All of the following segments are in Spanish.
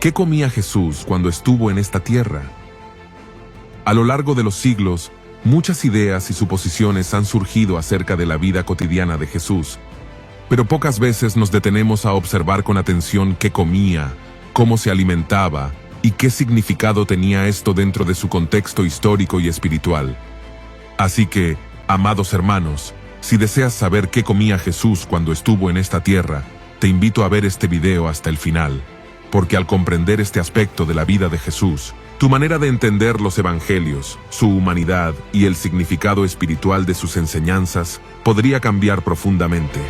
¿Qué comía Jesús cuando estuvo en esta tierra? A lo largo de los siglos, muchas ideas y suposiciones han surgido acerca de la vida cotidiana de Jesús, pero pocas veces nos detenemos a observar con atención qué comía, cómo se alimentaba y qué significado tenía esto dentro de su contexto histórico y espiritual. Así que, amados hermanos, si deseas saber qué comía Jesús cuando estuvo en esta tierra, te invito a ver este video hasta el final, porque al comprender este aspecto de la vida de Jesús, tu manera de entender los evangelios, su humanidad y el significado espiritual de sus enseñanzas podría cambiar profundamente.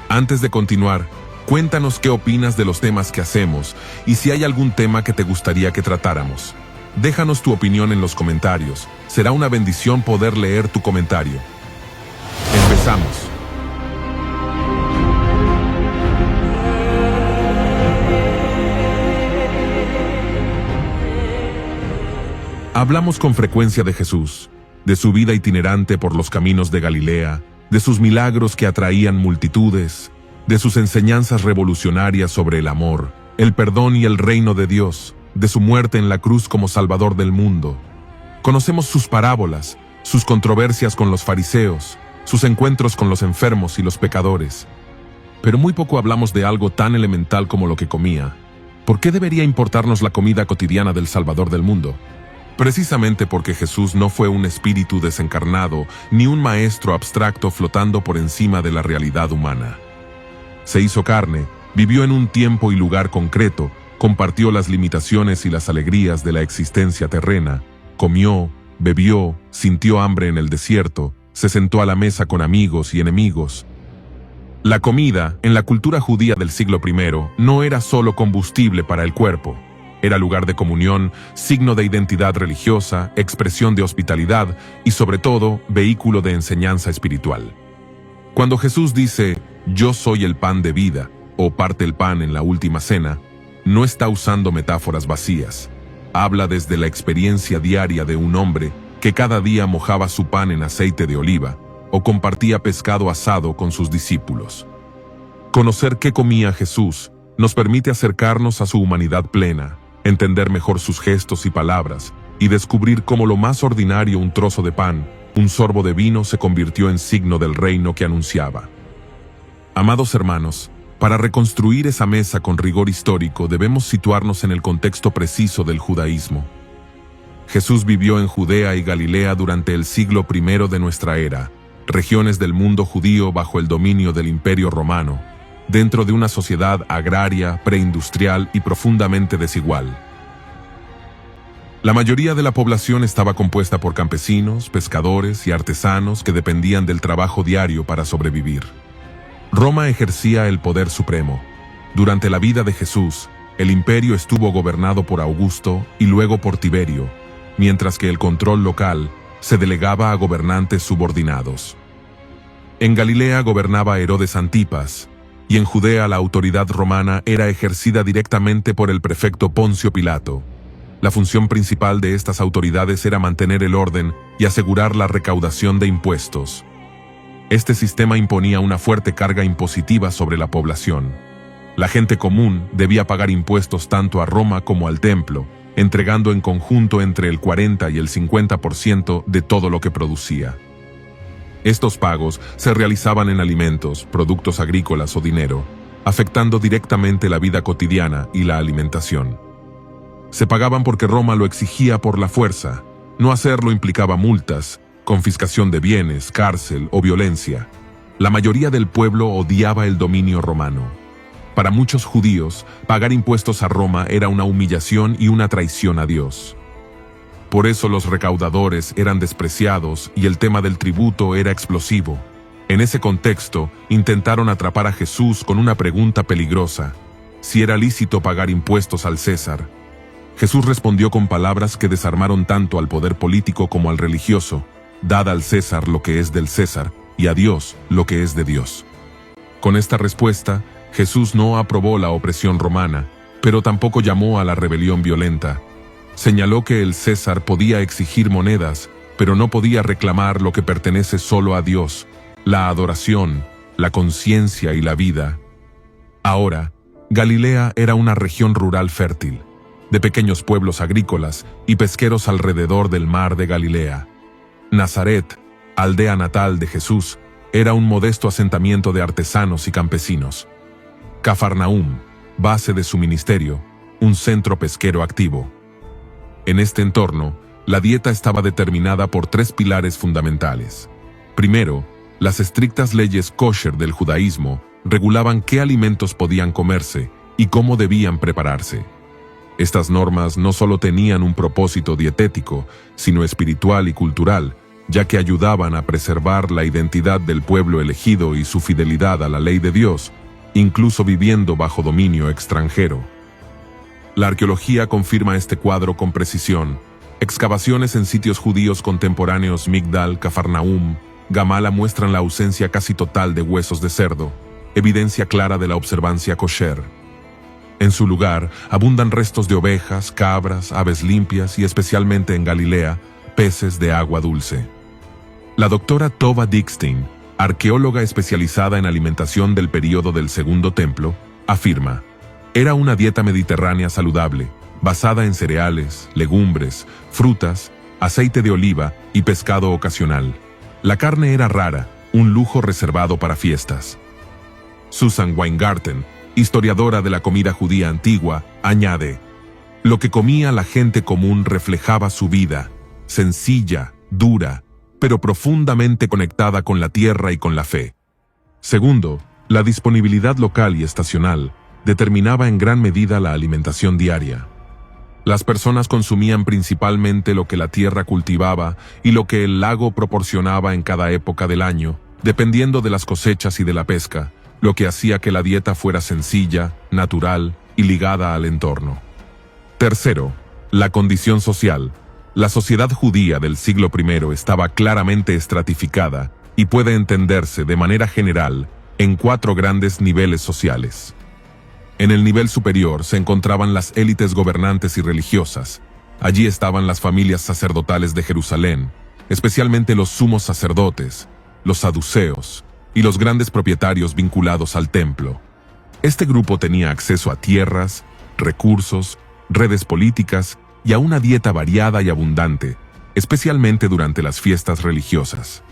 Antes de continuar, cuéntanos qué opinas de los temas que hacemos y si hay algún tema que te gustaría que tratáramos. Déjanos tu opinión en los comentarios. Será una bendición poder leer tu comentario. Empezamos. Hablamos con frecuencia de Jesús, de su vida itinerante por los caminos de Galilea, de sus milagros que atraían multitudes, de sus enseñanzas revolucionarias sobre el amor, el perdón y el reino de Dios, de su muerte en la cruz como Salvador del mundo. Conocemos sus parábolas, sus controversias con los fariseos, sus encuentros con los enfermos y los pecadores. Pero muy poco hablamos de algo tan elemental como lo que comía. ¿Por qué debería importarnos la comida cotidiana del Salvador del mundo? Precisamente porque Jesús no fue un espíritu desencarnado ni un maestro abstracto flotando por encima de la realidad humana. Se hizo carne, vivió en un tiempo y lugar concreto, compartió las limitaciones y las alegrías de la existencia terrena, comió, bebió, sintió hambre en el desierto, se sentó a la mesa con amigos y enemigos. La comida, en la cultura judía del siglo I, no era solo combustible para el cuerpo. Era lugar de comunión, signo de identidad religiosa, expresión de hospitalidad y, sobre todo, vehículo de enseñanza espiritual. Cuando Jesús dice, «Yo soy el pan de vida», o parte el pan en la última cena, no está usando metáforas vacías. Habla desde la experiencia diaria de un hombre que cada día mojaba su pan en aceite de oliva o compartía pescado asado con sus discípulos. Conocer qué comía Jesús nos permite acercarnos a su humanidad plena, entender mejor sus gestos y palabras, y descubrir cómo lo más ordinario, un trozo de pan, un sorbo de vino, se convirtió en signo del reino que anunciaba. Amados hermanos, para reconstruir esa mesa con rigor histórico debemos situarnos en el contexto preciso del judaísmo. Jesús vivió en Judea y Galilea durante el siglo I de nuestra era, regiones del mundo judío bajo el dominio del Imperio Romano, dentro de una sociedad agraria, preindustrial y profundamente desigual. La mayoría de la población estaba compuesta por campesinos, pescadores y artesanos que dependían del trabajo diario para sobrevivir. Roma ejercía el poder supremo. Durante la vida de Jesús, el imperio estuvo gobernado por Augusto y luego por Tiberio, mientras que el control local se delegaba a gobernantes subordinados. En Galilea gobernaba Herodes Antipas, y en Judea la autoridad romana era ejercida directamente por el prefecto Poncio Pilato. La función principal de estas autoridades era mantener el orden y asegurar la recaudación de impuestos. Este sistema imponía una fuerte carga impositiva sobre la población. La gente común debía pagar impuestos tanto a Roma como al templo, entregando en conjunto entre el 40 y el 50% de todo lo que producía. Estos pagos se realizaban en alimentos, productos agrícolas o dinero, afectando directamente la vida cotidiana y la alimentación. Se pagaban porque Roma lo exigía por la fuerza. No hacerlo implicaba multas, confiscación de bienes, cárcel o violencia. La mayoría del pueblo odiaba el dominio romano. Para muchos judíos, pagar impuestos a Roma era una humillación y una traición a Dios. Por eso los recaudadores eran despreciados y el tema del tributo era explosivo. En ese contexto, intentaron atrapar a Jesús con una pregunta peligrosa: si era lícito pagar impuestos al César. Jesús respondió con palabras que desarmaron tanto al poder político como al religioso: dad al César lo que es del César y a Dios lo que es de Dios. Con esta respuesta, Jesús no aprobó la opresión romana, pero tampoco llamó a la rebelión violenta. Señaló que el César podía exigir monedas, pero no podía reclamar lo que pertenece solo a Dios: la adoración, la conciencia y la vida. Ahora, Galilea era una región rural fértil, de pequeños pueblos agrícolas y pesqueros alrededor del mar de Galilea. Nazaret, aldea natal de Jesús, era un modesto asentamiento de artesanos y campesinos. Cafarnaúm, base de su ministerio, un centro pesquero activo. En este entorno, la dieta estaba determinada por tres pilares fundamentales. Primero, las estrictas leyes kosher del judaísmo regulaban qué alimentos podían comerse y cómo debían prepararse. Estas normas no solo tenían un propósito dietético, sino espiritual y cultural, ya que ayudaban a preservar la identidad del pueblo elegido y su fidelidad a la ley de Dios, incluso viviendo bajo dominio extranjero. La arqueología confirma este cuadro con precisión. Excavaciones en sitios judíos contemporáneos Migdal, Cafarnaúm, Gamala muestran la ausencia casi total de huesos de cerdo, evidencia clara de la observancia kosher. En su lugar, abundan restos de ovejas, cabras, aves limpias y especialmente en Galilea, peces de agua dulce. La doctora Tova Dickstein, arqueóloga especializada en alimentación del período del Segundo Templo, afirma: era una dieta mediterránea saludable, basada en cereales, legumbres, frutas, aceite de oliva y pescado ocasional. La carne era rara, un lujo reservado para fiestas. Susan Weingarten, historiadora de la comida judía antigua, añade: lo que comía la gente común reflejaba su vida, sencilla, dura, pero profundamente conectada con la tierra y con la fe. Segundo, la disponibilidad local y estacional determinaba en gran medida la alimentación diaria. Las personas consumían principalmente lo que la tierra cultivaba y lo que el lago proporcionaba en cada época del año, dependiendo de las cosechas y de la pesca, lo que hacía que la dieta fuera sencilla, natural y ligada al entorno. Tercero, la condición social. La sociedad judía del siglo I estaba claramente estratificada y puede entenderse de manera general en 4 grandes niveles sociales. En el nivel superior se encontraban las élites gobernantes y religiosas. Allí estaban las familias sacerdotales de Jerusalén, especialmente los sumos sacerdotes, los saduceos y los grandes propietarios vinculados al templo. Este grupo tenía acceso a tierras, recursos, redes políticas y a una dieta variada y abundante, especialmente durante las fiestas religiosas.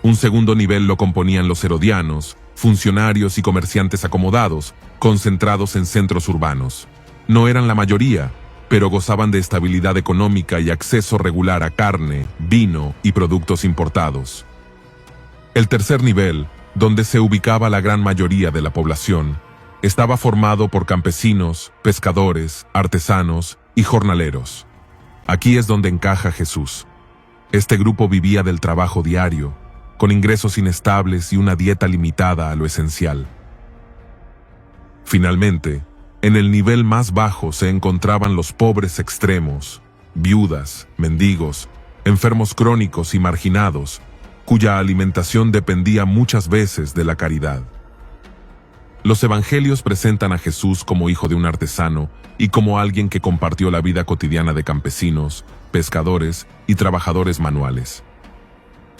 Un segundo nivel lo componían los herodianos, funcionarios y comerciantes acomodados, concentrados en centros urbanos. No eran la mayoría, pero gozaban de estabilidad económica y acceso regular a carne, vino y productos importados. El tercer nivel, donde se ubicaba la gran mayoría de la población, estaba formado por campesinos, pescadores, artesanos y jornaleros. Aquí es donde encaja Jesús. Este grupo vivía del trabajo diario, con ingresos inestables y una dieta limitada a lo esencial. Finalmente, en el nivel más bajo se encontraban los pobres extremos, viudas, mendigos, enfermos crónicos y marginados, cuya alimentación dependía muchas veces de la caridad. Los evangelios presentan a Jesús como hijo de un artesano y como alguien que compartió la vida cotidiana de campesinos, pescadores y trabajadores manuales.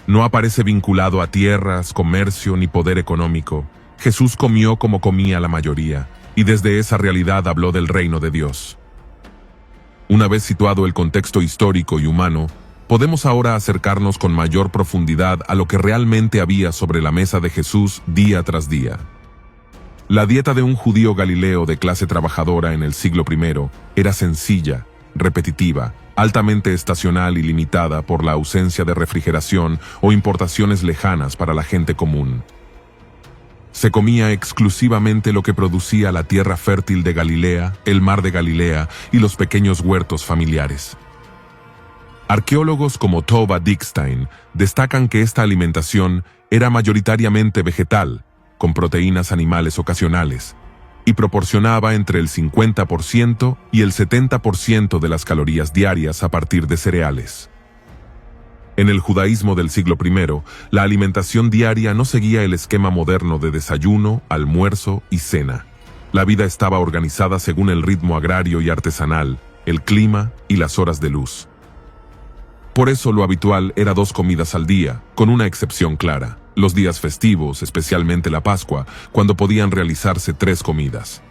No aparece vinculado a tierras, comercio ni poder económico. Jesús comió como comía la mayoría, y desde esa realidad habló del reino de Dios. Una vez situado el contexto histórico y humano, podemos ahora acercarnos con mayor profundidad a lo que realmente había sobre la mesa de Jesús día tras día. La dieta de un judío galileo de clase trabajadora en el siglo I era sencilla, repetitiva, altamente estacional y limitada por la ausencia de refrigeración o importaciones lejanas para la gente común. Se comía exclusivamente lo que producía la tierra fértil de Galilea, el mar de Galilea y los pequeños huertos familiares. Arqueólogos como Tova Dickstein destacan que esta alimentación era mayoritariamente vegetal, con proteínas animales ocasionales, y proporcionaba entre el 50% y el 70% de las calorías diarias a partir de cereales. En el judaísmo del siglo I, la alimentación diaria no seguía el esquema moderno de desayuno, almuerzo y cena. La vida estaba organizada según el ritmo agrario y artesanal, el clima y las horas de luz. Por eso lo habitual era 2 comidas al día, con una excepción clara: los días festivos, especialmente la Pascua, cuando podían realizarse 3 comidas.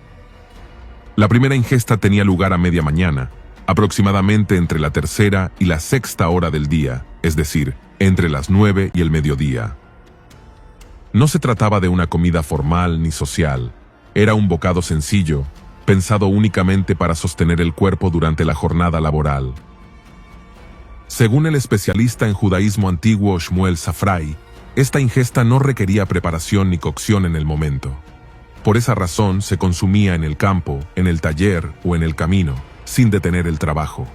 La primera ingesta tenía lugar a media mañana, aproximadamente entre la tercera y la sexta hora del día, es decir, entre las 9 y el mediodía. No se trataba de una comida formal ni social, era un bocado sencillo, pensado únicamente para sostener el cuerpo durante la jornada laboral. Según el especialista en judaísmo antiguo Shmuel Safrai, esta ingesta no requería preparación ni cocción en el momento. Por esa razón se consumía en el campo, en el taller o en el camino, sin detener el trabajo.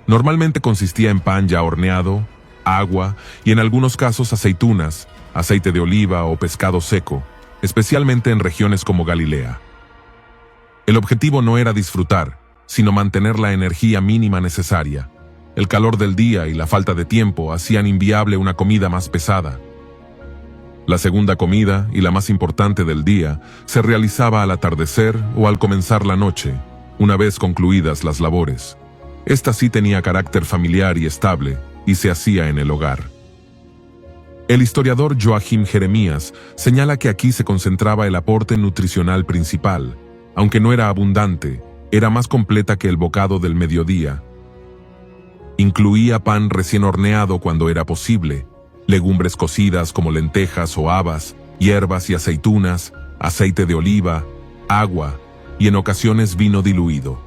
Normalmente consistía en pan ya horneado, agua y en algunos casos aceitunas, aceite de oliva o pescado seco, especialmente en regiones como Galilea. El objetivo no era disfrutar, sino mantener la energía mínima necesaria. El calor del día y la falta de tiempo hacían inviable una comida más pesada. La segunda comida, y la más importante del día, se realizaba al atardecer o al comenzar la noche, una vez concluidas las labores. Esta sí tenía carácter familiar y estable, y se hacía en el hogar. El historiador Joachim Jeremías señala que aquí se concentraba el aporte nutricional principal. Aunque no era abundante, era más completa que el bocado del mediodía. Incluía pan recién horneado cuando era posible, legumbres cocidas como lentejas o habas, hierbas y aceitunas, aceite de oliva, agua y en ocasiones vino diluido.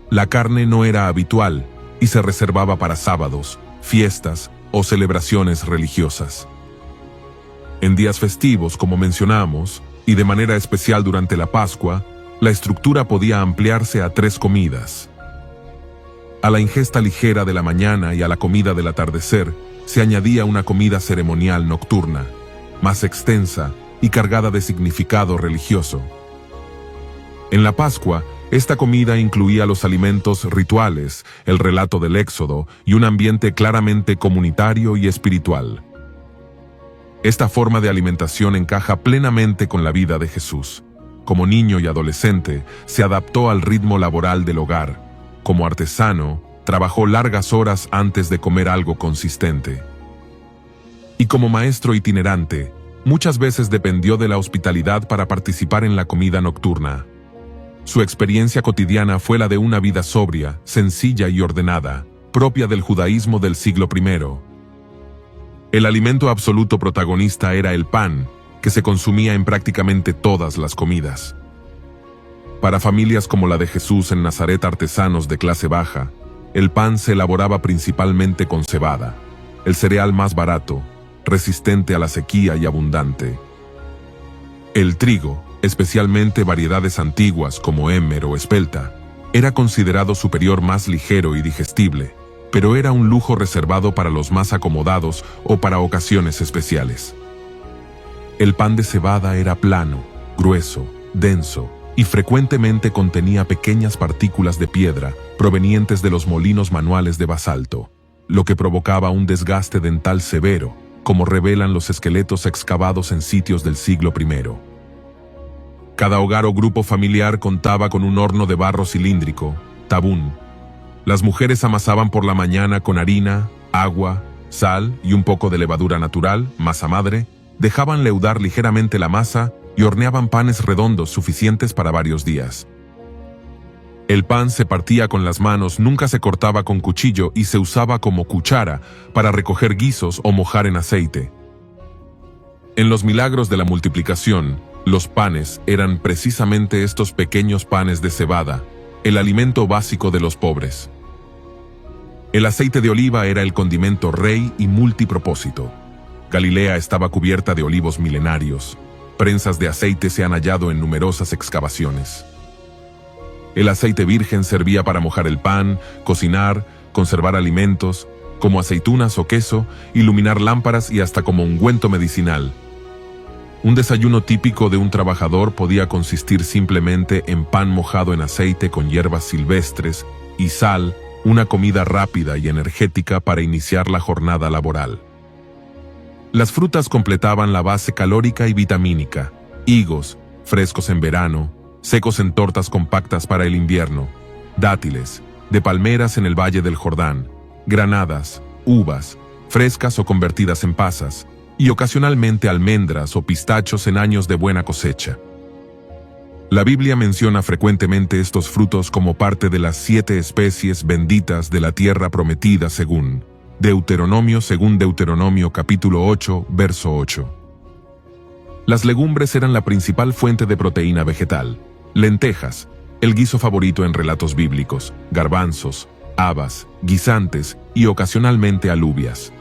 La carne no era habitual y se reservaba para sábados, fiestas o celebraciones religiosas. En días festivos, como mencionamos, y de manera especial durante la Pascua, la estructura podía ampliarse a 3 comidas. A la ingesta ligera de la mañana y a la comida del atardecer se añadía una comida ceremonial nocturna, más extensa y cargada de significado religioso. En la Pascua, esta comida incluía los alimentos rituales, el relato del Éxodo y un ambiente claramente comunitario y espiritual. Esta forma de alimentación encaja plenamente con la vida de Jesús. Como niño y adolescente, se adaptó al ritmo laboral del hogar. Como artesano, trabajó largas horas antes de comer algo consistente. Y como maestro itinerante, muchas veces dependió de la hospitalidad para participar en la comida nocturna. Su experiencia cotidiana fue la de una vida sobria, sencilla y ordenada, propia del judaísmo del siglo I. El alimento absoluto protagonista era el pan, que se consumía en prácticamente todas las comidas. Para familias como la de Jesús en Nazaret, artesanos de clase baja, el pan se elaboraba principalmente con cebada, el cereal más barato, resistente a la sequía y abundante. El trigo, especialmente variedades antiguas como emmer o espelta, era considerado superior, más ligero y digestible, pero era un lujo reservado para los más acomodados o para ocasiones especiales. El pan de cebada era plano, grueso, denso y frecuentemente contenía pequeñas partículas de piedra provenientes de los molinos manuales de basalto, lo que provocaba un desgaste dental severo, como revelan los esqueletos excavados en sitios del siglo I. Cada hogar o grupo familiar contaba con un horno de barro cilíndrico, tabún. Las mujeres amasaban por la mañana con harina, agua, sal y un poco de levadura natural, masa madre, dejaban leudar ligeramente la masa y horneaban panes redondos suficientes para varios días. El pan se partía con las manos, nunca se cortaba con cuchillo y se usaba como cuchara para recoger guisos o mojar en aceite. En los milagros de la multiplicación, los panes eran precisamente estos pequeños panes de cebada, el alimento básico de los pobres. El aceite de oliva era el condimento rey y multipropósito. Galilea estaba cubierta de olivos milenarios. Prensas de aceite se han hallado en numerosas excavaciones. El aceite virgen servía para mojar el pan, cocinar, conservar alimentos, como aceitunas o queso, iluminar lámparas y hasta como ungüento medicinal. Un desayuno típico de un trabajador podía consistir simplemente en pan mojado en aceite con hierbas silvestres y sal, una comida rápida y energética para iniciar la jornada laboral. Las frutas completaban la base calórica y vitamínica: higos, frescos en verano, secos en tortas compactas para el invierno, dátiles, de palmeras en el Valle del Jordán, granadas, uvas, frescas o convertidas en pasas, y ocasionalmente almendras o pistachos en años de buena cosecha. La Biblia menciona frecuentemente estos frutos como parte de las 7 especies benditas de la tierra prometida según Deuteronomio capítulo 8, verso 8. Las legumbres eran la principal fuente de proteína vegetal. Lentejas, el guiso favorito en relatos bíblicos, garbanzos, habas, guisantes y ocasionalmente alubias.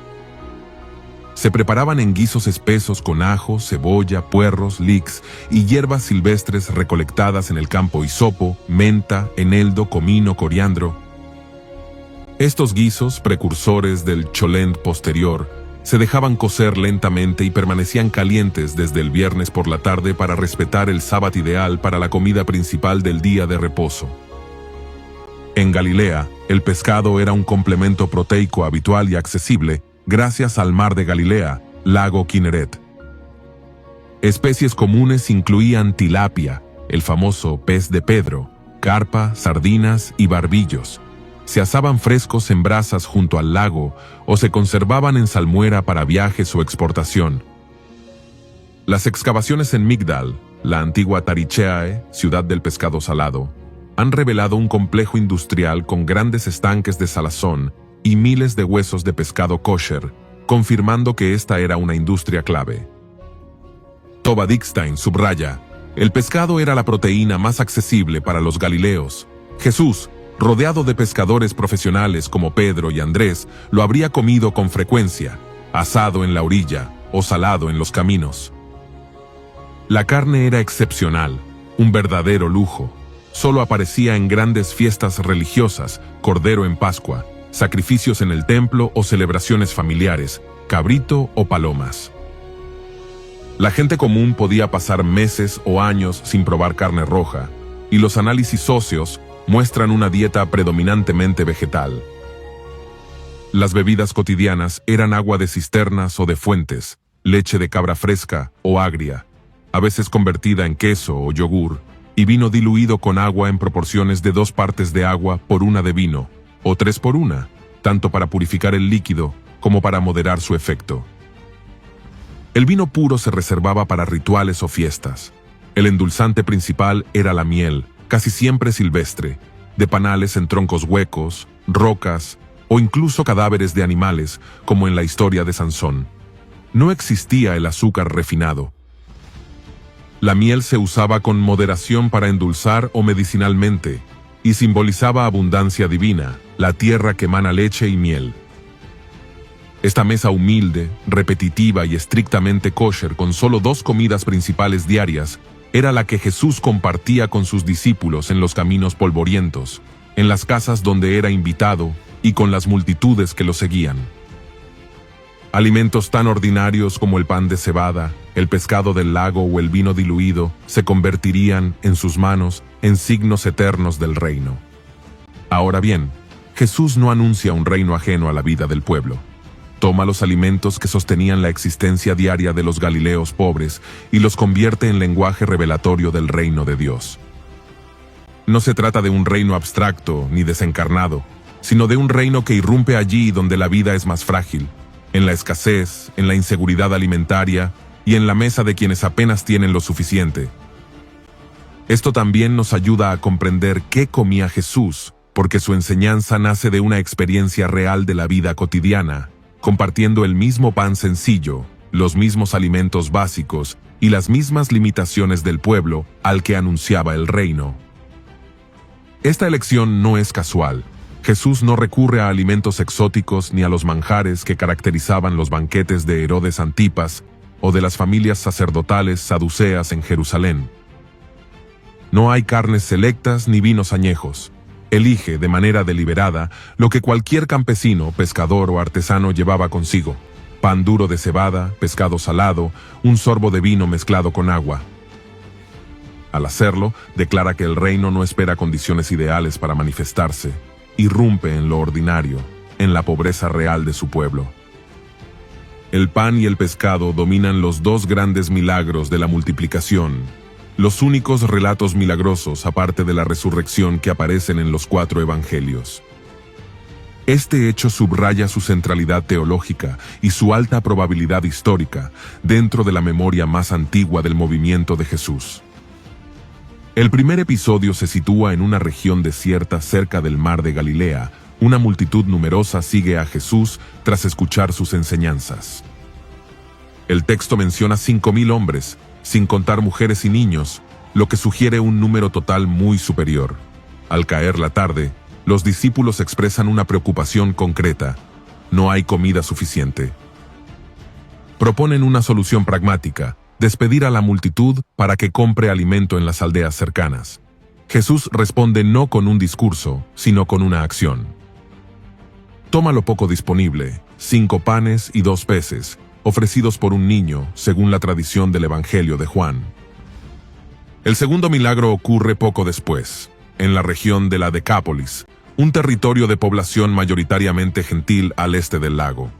Se preparaban en guisos espesos con ajo, cebolla, puerros, leeks y hierbas silvestres recolectadas en el campo: hisopo, menta, eneldo, comino, coriandro. Estos guisos, precursores del cholent posterior, se dejaban cocer lentamente y permanecían calientes desde el viernes por la tarde para respetar el sábado ideal para la comida principal del día de reposo. En Galilea, el pescado era un complemento proteico habitual y accesible gracias al mar de Galilea, lago Kinneret. Especies comunes incluían tilapia, el famoso pez de Pedro, carpa, sardinas y barbillos. Se asaban frescos en brasas junto al lago o se conservaban en salmuera para viajes o exportación. Las excavaciones en Migdal, la antigua Taricheae, ciudad del pescado salado, han revelado un complejo industrial con grandes estanques de salazón y miles de huesos de pescado kosher, confirmando que esta era una industria clave. Tova Dickstein subraya: el pescado era la proteína más accesible para los galileos. Jesús, rodeado de pescadores profesionales como Pedro y Andrés, lo habría comido con frecuencia, asado en la orilla o salado en los caminos. La carne era excepcional, un verdadero lujo. Solo aparecía en grandes fiestas religiosas, cordero en Pascua, sacrificios en el templo o celebraciones familiares, cabrito o palomas. La gente común podía pasar meses o años sin probar carne roja, y los análisis óseos muestran una dieta predominantemente vegetal. Las bebidas cotidianas eran agua de cisternas o de fuentes, leche de cabra fresca o agria, a veces convertida en queso o yogur, y vino diluido con agua en proporciones de 2 partes de agua por 1 de vino, o 3 por 1, tanto para purificar el líquido como para moderar su efecto. El vino puro se reservaba para rituales o fiestas. El endulzante principal era la miel, casi siempre silvestre, de panales en troncos huecos, rocas o incluso cadáveres de animales, como en la historia de Sansón. No existía el azúcar refinado. La miel se usaba con moderación para endulzar o medicinalmente, y simbolizaba abundancia divina, la tierra que emana leche y miel. Esta mesa humilde, repetitiva y estrictamente kosher, con solo 2 comidas principales diarias, era la que Jesús compartía con sus discípulos en los caminos polvorientos, en las casas donde era invitado y con las multitudes que lo seguían. Alimentos tan ordinarios como el pan de cebada, el pescado del lago o el vino diluido se convertirían, en sus manos, en signos eternos del reino. Ahora bien, Jesús no anuncia un reino ajeno a la vida del pueblo. Toma los alimentos que sostenían la existencia diaria de los galileos pobres y los convierte en lenguaje revelatorio del reino de Dios. No se trata de un reino abstracto ni desencarnado, sino de un reino que irrumpe allí donde la vida es más frágil, en la escasez, en la inseguridad alimentaria y en la mesa de quienes apenas tienen lo suficiente. Esto también nos ayuda a comprender qué comía Jesús, porque su enseñanza nace de una experiencia real de la vida cotidiana, compartiendo el mismo pan sencillo, los mismos alimentos básicos y las mismas limitaciones del pueblo al que anunciaba el reino. Esta elección no es casual. Jesús no recurre a alimentos exóticos ni a los manjares que caracterizaban los banquetes de Herodes Antipas o de las familias sacerdotales saduceas en Jerusalén. No hay carnes selectas ni vinos añejos. Elige, de manera deliberada, lo que cualquier campesino, pescador o artesano llevaba consigo: pan duro de cebada, pescado salado, un sorbo de vino mezclado con agua. Al hacerlo, declara que el reino no espera condiciones ideales para manifestarse. Irrumpe en lo ordinario, en la pobreza real de su pueblo. El pan y el pescado dominan los 2 grandes milagros de la multiplicación, los únicos relatos milagrosos aparte de la resurrección que aparecen en los 4 evangelios. Este hecho subraya su centralidad teológica y su alta probabilidad histórica dentro de la memoria más antigua del movimiento de Jesús. El primer episodio se sitúa en una región desierta cerca del mar de Galilea. Una multitud numerosa sigue a Jesús tras escuchar sus enseñanzas. El texto menciona 5.000 hombres, sin contar mujeres y niños, lo que sugiere un número total muy superior. Al caer la tarde, los discípulos expresan una preocupación concreta: no hay comida suficiente. Proponen una solución pragmática: despedir a la multitud para que compre alimento en las aldeas cercanas. Jesús responde no con un discurso, sino con una acción. Toma lo poco disponible, 5 panes y 2 peces, ofrecidos por un niño, según la tradición del Evangelio de Juan. El segundo milagro ocurre poco después, en la región de la Decápolis, un territorio de población mayoritariamente gentil al este del lago.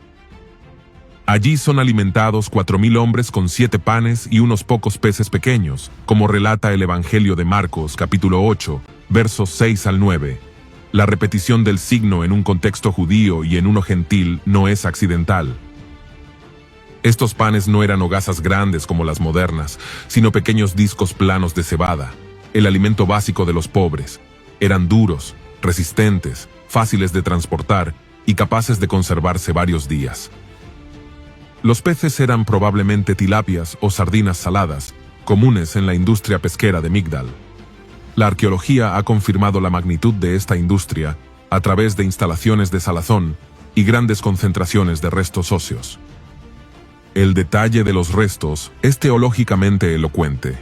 Allí son alimentados 4.000 hombres con 7 panes y unos pocos peces pequeños, como relata el Evangelio de Marcos, capítulo 8, versos 6 al 9. La repetición del signo en un contexto judío y en uno gentil no es accidental. Estos panes no eran hogazas grandes como las modernas, sino pequeños discos planos de cebada, el alimento básico de los pobres. Eran duros, resistentes, fáciles de transportar y capaces de conservarse varios días. Los peces eran probablemente tilapias o sardinas saladas, comunes en la industria pesquera de Migdal. La arqueología ha confirmado la magnitud de esta industria a través de instalaciones de salazón y grandes concentraciones de restos óseos. El detalle de los restos es teológicamente elocuente.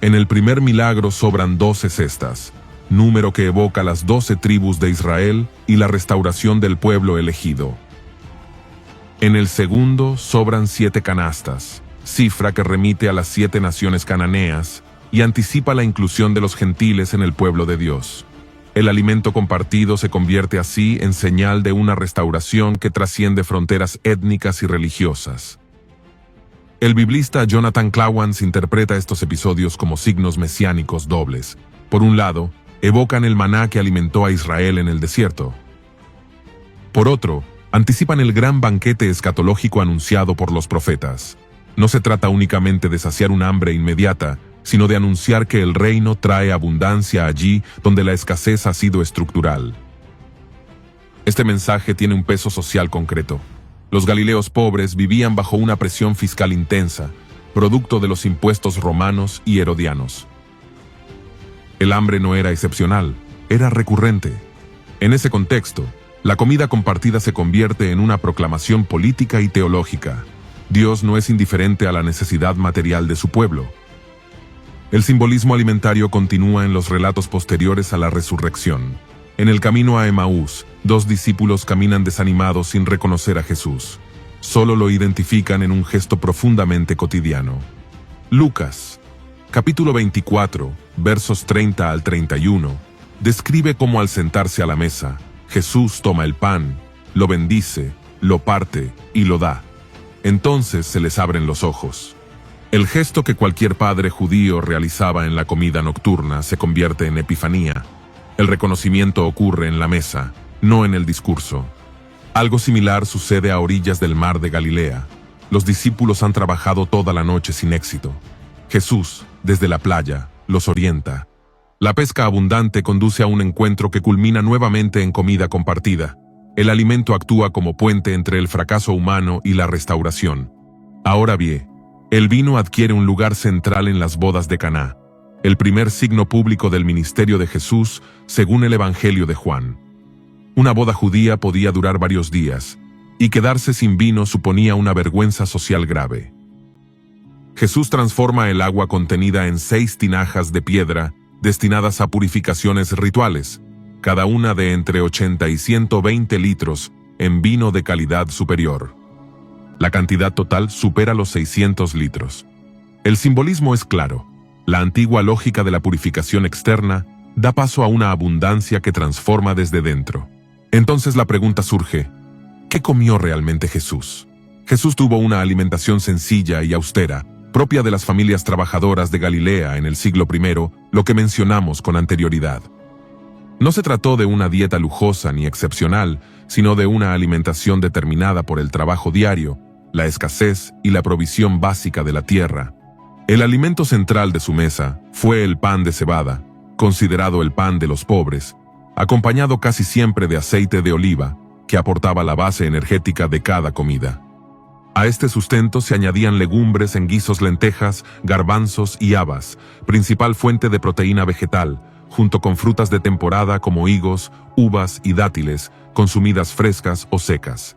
En el primer milagro sobran 12 cestas, número que evoca las 12 tribus de Israel y la restauración del pueblo elegido. En el segundo sobran 7 canastas, cifra que remite a las 7 naciones cananeas y anticipa la inclusión de los gentiles en el pueblo de Dios. El alimento compartido se convierte así en señal de una restauración que trasciende fronteras étnicas y religiosas. El biblista Jonathan Clawans interpreta estos episodios como signos mesiánicos dobles. Por un lado, evocan el maná que alimentó a Israel en el desierto. Por otro, anticipan el gran banquete escatológico anunciado por los profetas. No se trata únicamente de saciar un hambre inmediata, sino de anunciar que el reino trae abundancia allí donde la escasez ha sido estructural. Este mensaje tiene un peso social concreto. Los galileos pobres vivían bajo una presión fiscal intensa, producto de los impuestos romanos y herodianos. El hambre no era excepcional, era recurrente. En ese contexto, la comida compartida se convierte en una proclamación política y teológica. Dios no es indiferente a la necesidad material de su pueblo. El simbolismo alimentario continúa en los relatos posteriores a la resurrección. En el camino a Emaús, 2 discípulos caminan desanimados sin reconocer a Jesús. Solo lo identifican en un gesto profundamente cotidiano. Lucas, capítulo 24, versos 30 al 31, describe cómo al sentarse a la mesa, Jesús toma el pan, lo bendice, lo parte y lo da. Entonces se les abren los ojos. El gesto que cualquier padre judío realizaba en la comida nocturna se convierte en epifanía. El reconocimiento ocurre en la mesa, no en el discurso. Algo similar sucede a orillas del mar de Galilea. Los discípulos han trabajado toda la noche sin éxito. Jesús, desde la playa, los orienta. La pesca abundante conduce a un encuentro que culmina nuevamente en comida compartida. El alimento actúa como puente entre el fracaso humano y la restauración. Ahora bien, el vino adquiere un lugar central en las bodas de Caná, el primer signo público del ministerio de Jesús según el Evangelio de Juan. Una boda judía podía durar varios días, y quedarse sin vino suponía una vergüenza social grave. Jesús transforma el agua contenida en 6 tinajas de piedra destinadas a purificaciones rituales, cada una de entre 80 y 120 litros, en vino de calidad superior. La cantidad total supera los 600 litros. El simbolismo es claro. La antigua lógica de la purificación externa da paso a una abundancia que transforma desde dentro. Entonces la pregunta surge: ¿qué comió realmente Jesús? Jesús tuvo una alimentación sencilla y austera, propia de las familias trabajadoras de Galilea en el siglo I, lo que mencionamos con anterioridad. No se trató de una dieta lujosa ni excepcional, sino de una alimentación determinada por el trabajo diario, la escasez y la provisión básica de la tierra. El alimento central de su mesa fue el pan de cebada, considerado el pan de los pobres, acompañado casi siempre de aceite de oliva, que aportaba la base energética de cada comida. A este sustento se añadían legumbres en guisos, lentejas, garbanzos y habas, principal fuente de proteína vegetal, junto con frutas de temporada como higos, uvas y dátiles, consumidas frescas o secas.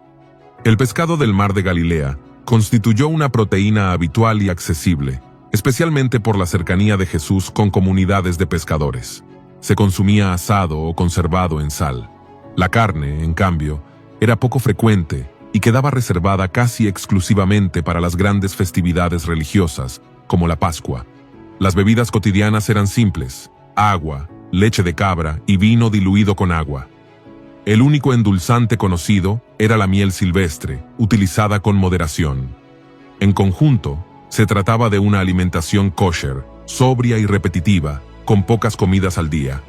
El pescado del mar de Galilea constituyó una proteína habitual y accesible, especialmente por la cercanía de Jesús con comunidades de pescadores. Se consumía asado o conservado en sal. La carne, en cambio, era poco frecuente y quedaba reservada casi exclusivamente para las grandes festividades religiosas, como la Pascua. Las bebidas cotidianas eran simples: agua, leche de cabra y vino diluido con agua. El único endulzante conocido era la miel silvestre, utilizada con moderación. En conjunto, se trataba de una alimentación kosher, sobria y repetitiva, con pocas comidas al día.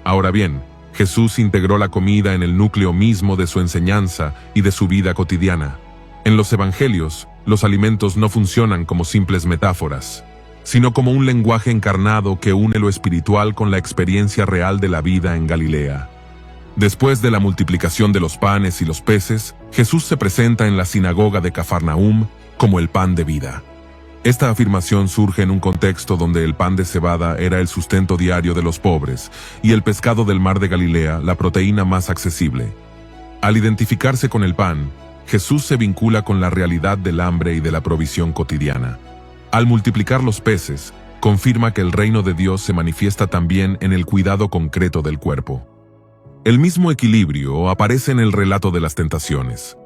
Ahora bien, Jesús integró la comida en el núcleo mismo de su enseñanza y de su vida cotidiana. En los evangelios, los alimentos no funcionan como simples metáforas, sino como un lenguaje encarnado que une lo espiritual con la experiencia real de la vida en Galilea. Después de la multiplicación de los panes y los peces, Jesús se presenta en la sinagoga de Cafarnaúm como el pan de vida. Esta afirmación surge en un contexto donde el pan de cebada era el sustento diario de los pobres y el pescado del mar de Galilea la proteína más accesible. Al identificarse con el pan, Jesús se vincula con la realidad del hambre y de la provisión cotidiana. Al multiplicar los peces, confirma que el reino de Dios se manifiesta también en el cuidado concreto del cuerpo. El mismo equilibrio aparece en el relato de las tentaciones.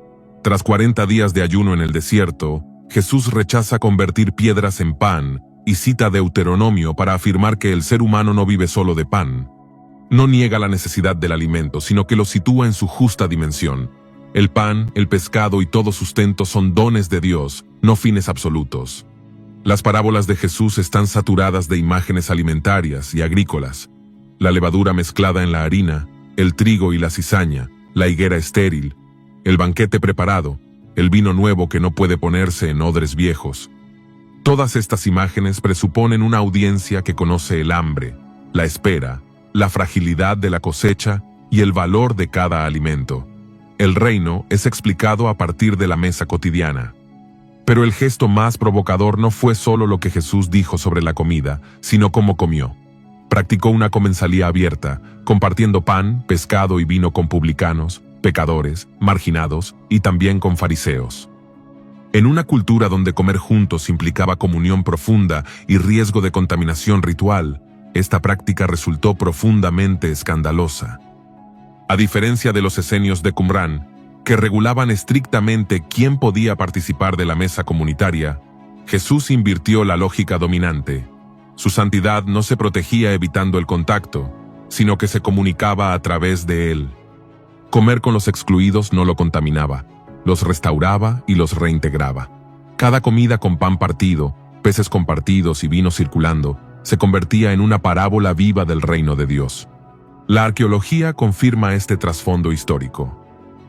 Tras 40 días de ayuno en el desierto, Jesús rechaza convertir piedras en pan y cita Deuteronomio para afirmar que el ser humano no vive solo de pan. No niega la necesidad del alimento, sino que lo sitúa en su justa dimensión. El pan, el pescado y todo sustento son dones de Dios, no fines absolutos. Las parábolas de Jesús están saturadas de imágenes alimentarias y agrícolas. La levadura mezclada en la harina, el trigo y la cizaña, la higuera estéril, el banquete preparado, el vino nuevo que no puede ponerse en odres viejos. Todas estas imágenes presuponen una audiencia que conoce el hambre, la espera, la fragilidad de la cosecha y el valor de cada alimento. El reino es explicado a partir de la mesa cotidiana. Pero el gesto más provocador no fue solo lo que Jesús dijo sobre la comida, sino cómo comió. Practicó una comensalía abierta, compartiendo pan, pescado y vino con publicanos, pecadores, marginados y también con fariseos. En una cultura donde comer juntos implicaba comunión profunda y riesgo de contaminación ritual, esta práctica resultó profundamente escandalosa. A diferencia de los esenios de Qumrán, que regulaban estrictamente quién podía participar de la mesa comunitaria, Jesús invirtió la lógica dominante. Su santidad no se protegía evitando el contacto, sino que se comunicaba a través de él. Comer con los excluidos no lo contaminaba, los restauraba y los reintegraba. Cada comida con pan partido, peces compartidos y vino circulando, se convertía en una parábola viva del reino de Dios. La arqueología confirma este trasfondo histórico.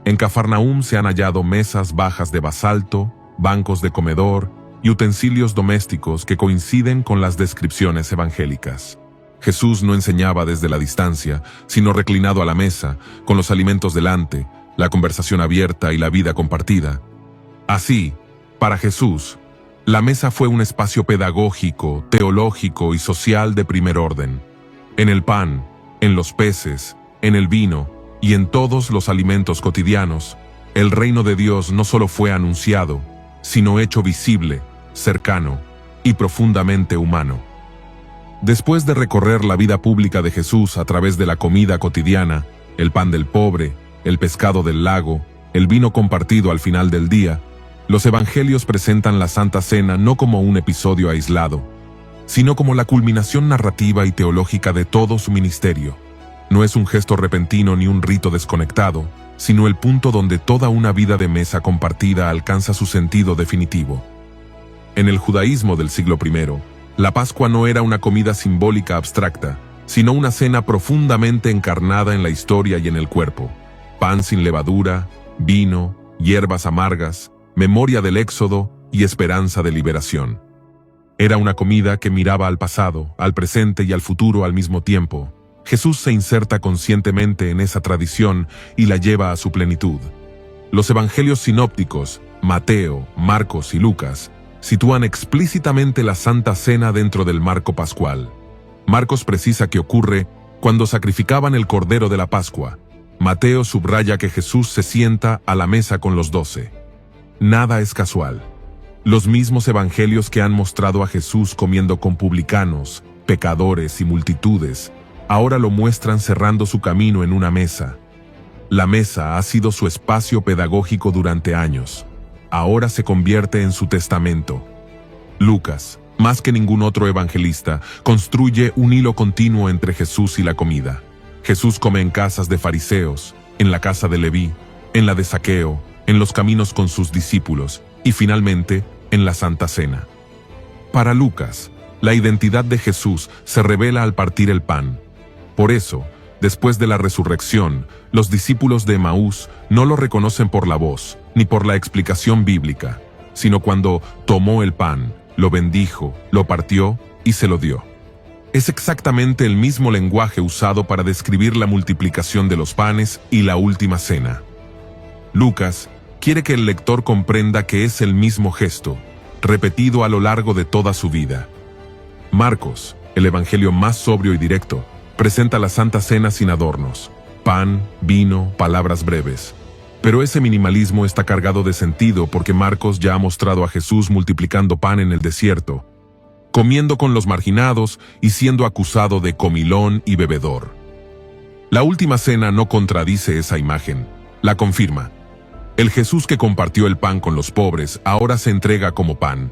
En Cafarnaúm se han hallado mesas bajas de basalto, bancos de comedor y utensilios domésticos que coinciden con las descripciones evangélicas. Jesús no enseñaba desde la distancia, sino reclinado a la mesa, con los alimentos delante, la conversación abierta y la vida compartida. Así, para Jesús, la mesa fue un espacio pedagógico, teológico y social de primer orden. En el pan, en los peces, en el vino y en todos los alimentos cotidianos, el reino de Dios no solo fue anunciado, sino hecho visible, cercano y profundamente humano. Después de recorrer la vida pública de Jesús a través de la comida cotidiana, el pan del pobre, el pescado del lago, el vino compartido al final del día, los evangelios presentan la Santa Cena no como un episodio aislado, sino como la culminación narrativa y teológica de todo su ministerio. No es un gesto repentino ni un rito desconectado, sino el punto donde toda una vida de mesa compartida alcanza su sentido definitivo. En el judaísmo del siglo I, la Pascua no era una comida simbólica abstracta, sino una cena profundamente encarnada en la historia y en el cuerpo. Pan sin levadura, vino, hierbas amargas, memoria del éxodo y esperanza de liberación. Era una comida que miraba al pasado, al presente y al futuro al mismo tiempo. Jesús se inserta conscientemente en esa tradición y la lleva a su plenitud. Los evangelios sinópticos, Mateo, Marcos y Lucas, sitúan explícitamente la Santa Cena dentro del marco pascual. Marcos precisa que ocurre cuando sacrificaban el Cordero de la Pascua. Mateo subraya que Jesús se sienta a la mesa con los 12. Nada es casual. Los mismos evangelios que han mostrado a Jesús comiendo con publicanos, pecadores y multitudes, ahora lo muestran cerrando su camino en una mesa. La mesa ha sido su espacio pedagógico durante años. Ahora se convierte en su testamento. Lucas, más que ningún otro evangelista, construye un hilo continuo entre Jesús y la comida. Jesús come en casas de fariseos, en la casa de Leví, en la de Zaqueo, en los caminos con sus discípulos y finalmente en la Santa Cena. Para Lucas, la identidad de Jesús se revela al partir el pan. Por eso, después de la resurrección, los discípulos de Emaús no lo reconocen por la voz, ni por la explicación bíblica, sino cuando tomó el pan, lo bendijo, lo partió y se lo dio. Es exactamente el mismo lenguaje usado para describir la multiplicación de los panes y la última cena. Lucas quiere que el lector comprenda que es el mismo gesto, repetido a lo largo de toda su vida. Marcos, el evangelio más sobrio y directo, presenta la Santa Cena sin adornos, pan, vino, palabras breves. Pero ese minimalismo está cargado de sentido porque Marcos ya ha mostrado a Jesús multiplicando pan en el desierto, comiendo con los marginados y siendo acusado de comilón y bebedor. La última cena no contradice esa imagen, la confirma. El Jesús que compartió el pan con los pobres ahora se entrega como pan.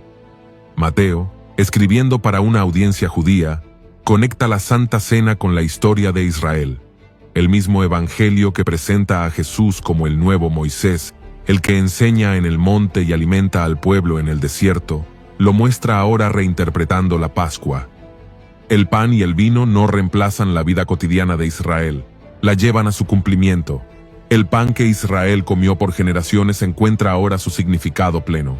Mateo, escribiendo para una audiencia judía, conecta la Santa Cena con la historia de Israel. El mismo evangelio que presenta a Jesús como el nuevo Moisés, el que enseña en el monte y alimenta al pueblo en el desierto, lo muestra ahora reinterpretando la Pascua. El pan y el vino no reemplazan la vida cotidiana de Israel, la llevan a su cumplimiento. El pan que Israel comió por generaciones encuentra ahora su significado pleno.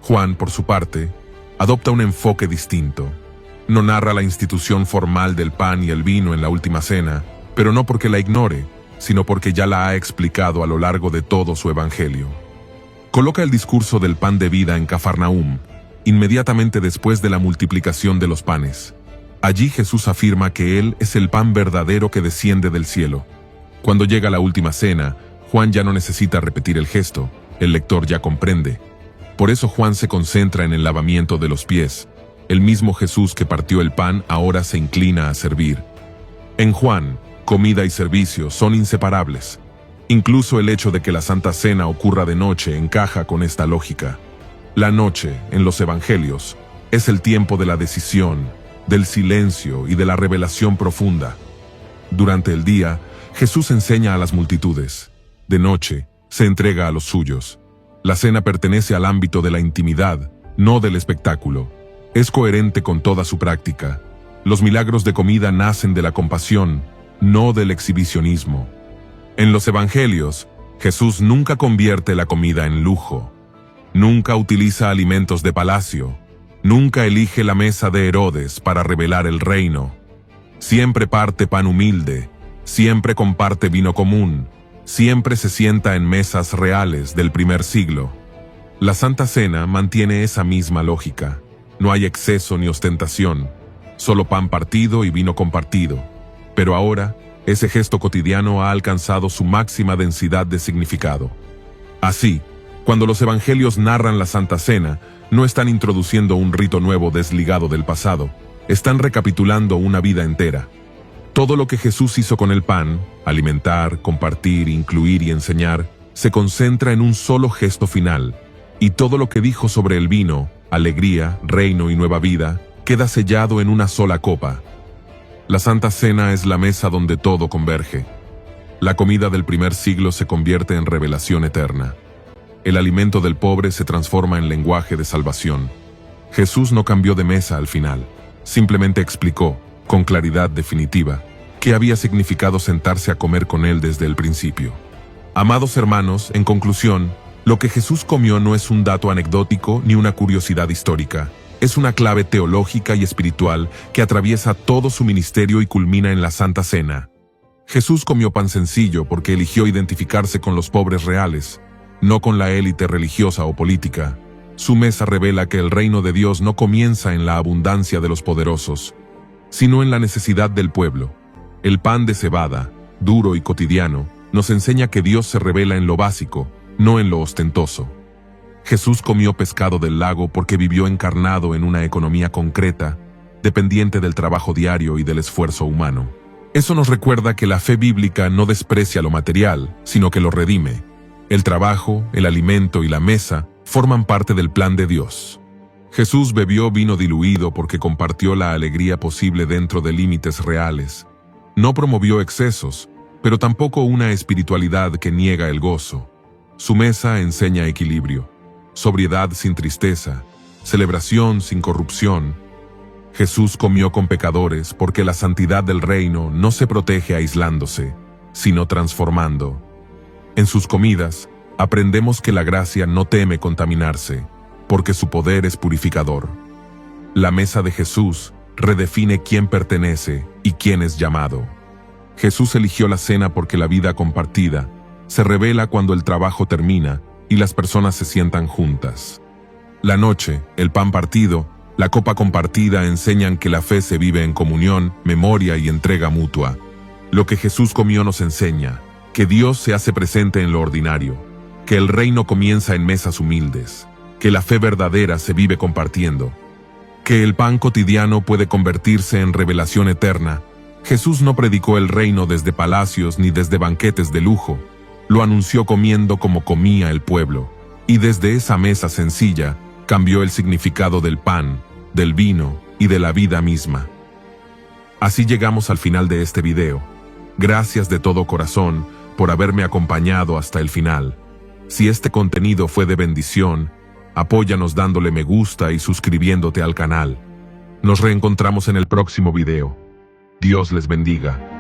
Juan, por su parte, adopta un enfoque distinto. No narra la institución formal del pan y el vino en la última cena, pero no porque la ignore, sino porque ya la ha explicado a lo largo de todo su evangelio. Coloca el discurso del pan de vida en Cafarnaúm, inmediatamente después de la multiplicación de los panes. Allí Jesús afirma que Él es el pan verdadero que desciende del cielo. Cuando llega la última cena, Juan ya no necesita repetir el gesto, el lector ya comprende. Por eso Juan se concentra en el lavamiento de los pies. El mismo Jesús que partió el pan ahora se inclina a servir. En Juan, comida y servicio son inseparables. Incluso el hecho de que la Santa Cena ocurra de noche encaja con esta lógica. La noche, en los evangelios, es el tiempo de la decisión, del silencio y de la revelación profunda. Durante el día, Jesús enseña a las multitudes. De noche, se entrega a los suyos. La cena pertenece al ámbito de la intimidad, no del espectáculo. Es coherente con toda su práctica. Los milagros de comida nacen de la compasión, no del exhibicionismo. En los evangelios, Jesús nunca convierte la comida en lujo. Nunca utiliza alimentos de palacio. Nunca elige la mesa de Herodes para revelar el reino. Siempre parte pan humilde. Siempre comparte vino común, siempre se sienta en mesas reales del primer siglo. La Santa Cena mantiene esa misma lógica. No hay exceso ni ostentación, solo pan partido y vino compartido. Pero ahora, ese gesto cotidiano ha alcanzado su máxima densidad de significado. Así, cuando los evangelios narran la Santa Cena, no están introduciendo un rito nuevo desligado del pasado, están recapitulando una vida entera. Todo lo que Jesús hizo con el pan, alimentar, compartir, incluir y enseñar, se concentra en un solo gesto final, y todo lo que dijo sobre el vino, alegría, reino y nueva vida, queda sellado en una sola copa. La Santa Cena es la mesa donde todo converge. La comida del primer siglo se convierte en revelación eterna. El alimento del pobre se transforma en lenguaje de salvación. Jesús no cambió de mesa al final, simplemente explicó: con claridad definitiva, qué había significado sentarse a comer con él desde el principio. Amados hermanos, en conclusión, lo que Jesús comió no es un dato anecdótico ni una curiosidad histórica. Es una clave teológica y espiritual que atraviesa todo su ministerio y culmina en la Santa Cena. Jesús comió pan sencillo porque eligió identificarse con los pobres reales, no con la élite religiosa o política. Su mesa revela que el reino de Dios no comienza en la abundancia de los poderosos, sino en la necesidad del pueblo. El pan de cebada, duro y cotidiano, nos enseña que Dios se revela en lo básico, no en lo ostentoso. Jesús comió pescado del lago porque vivió encarnado en una economía concreta, dependiente del trabajo diario y del esfuerzo humano. Eso nos recuerda que la fe bíblica no desprecia lo material, sino que lo redime. El trabajo, el alimento y la mesa forman parte del plan de Dios. Jesús bebió vino diluido porque compartió la alegría posible dentro de límites reales. No promovió excesos, pero tampoco una espiritualidad que niega el gozo. Su mesa enseña equilibrio, sobriedad sin tristeza, celebración sin corrupción. Jesús comió con pecadores porque la santidad del reino no se protege aislándose, sino transformando. En sus comidas, aprendemos que la gracia no teme contaminarse, porque su poder es purificador. La mesa de Jesús redefine quién pertenece y quién es llamado. Jesús eligió la cena porque la vida compartida se revela cuando el trabajo termina y las personas se sientan juntas. La noche, el pan partido, la copa compartida enseñan que la fe se vive en comunión, memoria y entrega mutua. Lo que Jesús comió nos enseña que Dios se hace presente en lo ordinario, que el reino comienza en mesas humildes, que la fe verdadera se vive compartiendo, que el pan cotidiano puede convertirse en revelación eterna. Jesús no predicó el reino desde palacios ni desde banquetes de lujo, lo anunció comiendo como comía el pueblo, y desde esa mesa sencilla cambió el significado del pan, del vino y de la vida misma. Así llegamos al final de este video. Gracias de todo corazón por haberme acompañado hasta el final. Si este contenido fue de bendición, apóyanos dándole me gusta y suscribiéndote al canal. Nos reencontramos en el próximo video. Dios les bendiga.